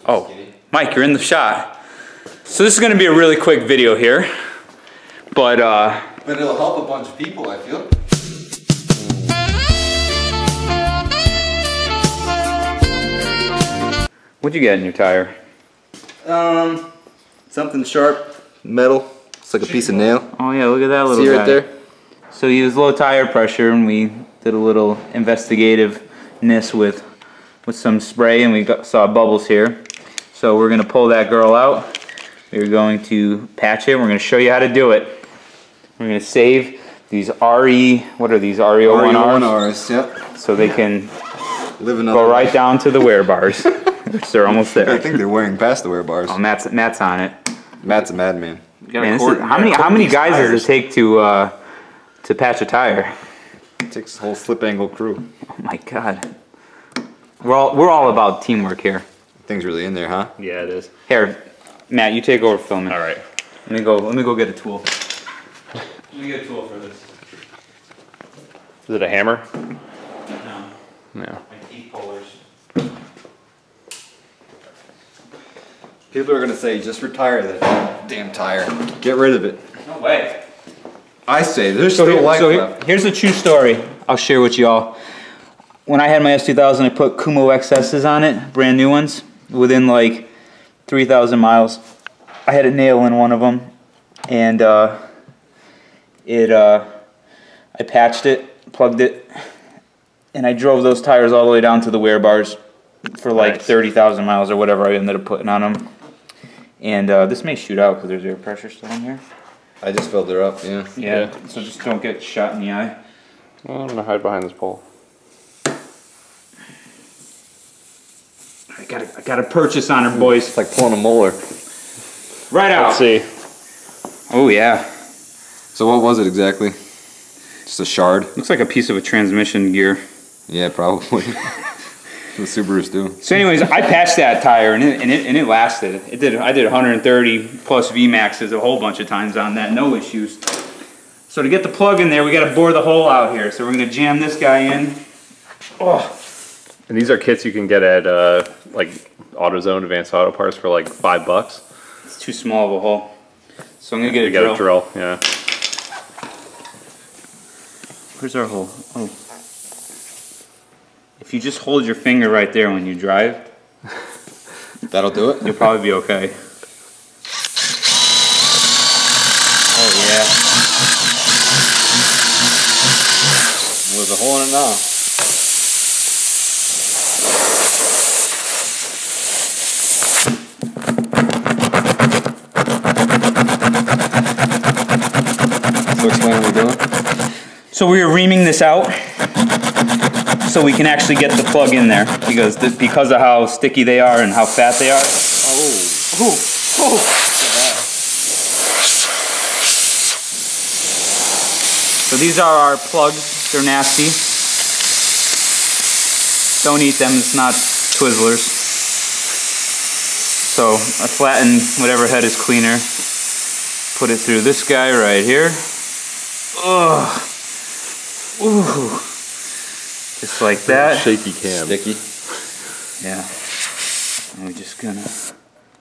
Oh, Mike, you're in the shot. So this is going to be a really quick video here, but it'll help a bunch of people, I feel. What'd you get in your tire? Something sharp, metal. It's like a piece of nail. Oh yeah, look at that little guy. See right there? So he was low tire pressure, and we did a little investigativeness with some spray, and we saw bubbles here. So we're gonna pull that girl out. We're going to patch it. We're gonna show you how to do it. We're gonna save these RE, what are these, RE01Rs? Yep. So they can go right down to the wear bars, which they're almost there. I think they're wearing past the wear bars. Oh, Matt's on it. Matt's a madman. Man, how many guys does it take to patch a tire? It takes the whole slip angle crew. Oh my God. We're all about teamwork here. Thing's really in there, huh? Yeah, it is. Here, Matt, you take over filming. All right. Let me go get a tool. Let me get a tool for this. Is it a hammer? No. No. My teeth pullers. People are gonna say, just retire that damn tire. Get rid of it. No way. I say, there's still life left. Here's a true story I'll share with y'all. When I had my S2000, I put Kumo XS's on it, brand new ones, within like 3,000 miles. I had a nail in one of them, and I patched it, plugged it, and I drove those tires all the way down to the wear bars for like 30,000 miles or whatever I ended up putting on them. And this may shoot out because there's air pressure still in here. I just filled her up, yeah. Yeah, so just don't get shot in the eye. Well, I'm gonna hide behind this pole. I got a purchase on her, boys. It's like pulling a molar. Right out. Let's see. Oh yeah. So what was it exactly? Just a shard? Looks like a piece of a transmission gear. Yeah, probably. The Subarus do. So anyways, I patched that tire and it lasted. I did 130 plus VMAXs a whole bunch of times on that, no issues. So to get the plug in there, we got to bore the hole out here. So we're gonna jam this guy in. Oh. And these are kits you can get at like AutoZone, Advanced Auto Parts for like $5. It's too small of a hole. So I'm gonna get a drill. Yeah. Where's our hole? Oh. If you just hold your finger right there when you drive, that'll do it? You'll probably be okay. Oh yeah. There's a hole in it now. So explain what we're doing. So we were reaming this out so we can actually get the plug in there because of how sticky they are and how fat they are. Oh. Ooh. Oh. So these are our plugs. They're nasty. Don't eat them. It's not Twizzlers. So I flatten whatever head is cleaner. Put it through this guy right here. Ugh. Ooh. Just like that. Shaky cam. Sticky. Yeah. And we're just gonna...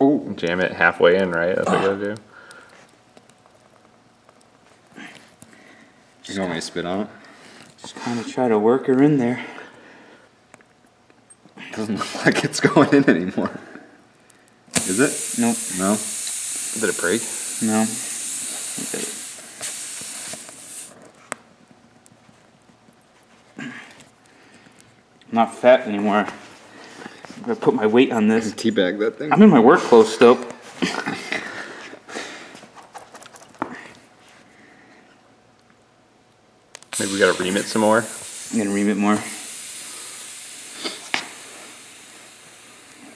Ooh. Jam it halfway in, right? That's what you gotta do. You want me to spit on it? Just kind of try to work her in there. Doesn't look like it's going in anymore. Is it? Nope. No? Did it break? No. Okay. I'm not fat anymore. I'm gonna put my weight on this. Teabag that thing. I'm in my work clothes still. Maybe we gotta ream it some more. I'm gonna ream it more.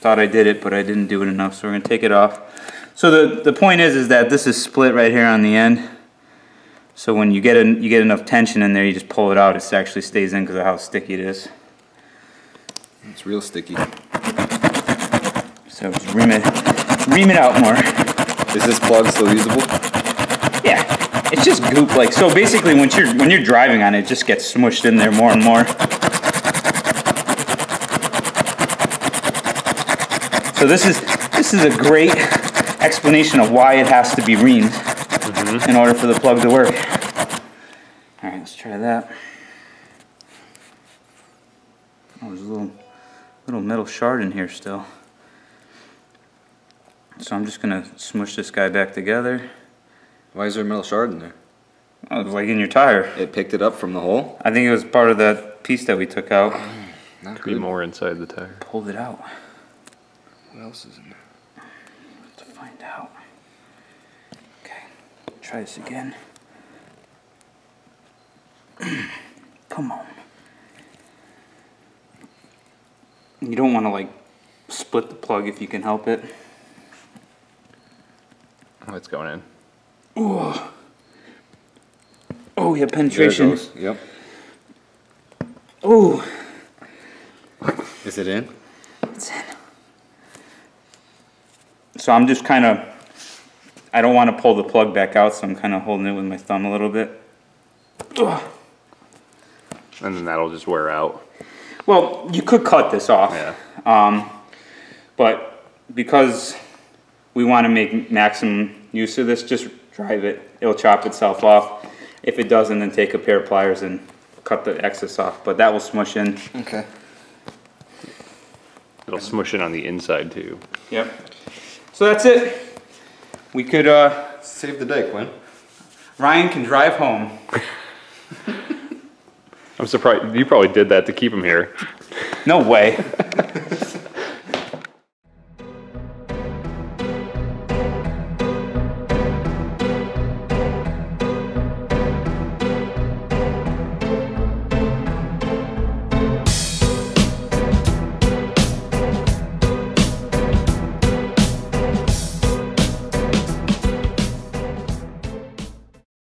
Thought I did it, but I didn't do it enough, so we're gonna take it off. So the point is that this is split right here on the end. So when you get enough tension in there, you just pull it out. It actually stays in because of how sticky it is. It's real sticky. So just ream it out more. Is this plug still usable? Yeah, it's just goop. Like so, basically, when you're driving on it, it just gets smushed in there more and more. So this is a great explanation of why it has to be reamed in order for the plug to work. All right, let's try that. Oh, there's a little metal shard in here still. So I'm just gonna smush this guy back together. Why is there a metal shard in there? Oh, it was like in your tire. It picked it up from the hole? I think it was part of that piece that we took out. Could be more inside the tire. Pulled it out. What else is in there? To find out. Okay, try this again. Come on. You don't want to like split the plug if you can help it. Oh, it's going in. Ooh. Oh, we have penetration. There it goes. Yep. Ooh. Is it in? It's in. So I'm just kind of, I don't want to pull the plug back out, so I'm kind of holding it with my thumb a little bit. Ugh. And then that'll just wear out. Well, you could cut this off. Yeah. But because we want to make maximum use of this, just drive it. It'll chop itself off. If it doesn't, then take a pair of pliers and cut the excess off. But that will smush in. Okay. It'll smush in on the inside too. Yep. So that's it. We could, Save the day, Quinn. Ryan can drive home. I'm surprised you probably did that to keep him here. No way.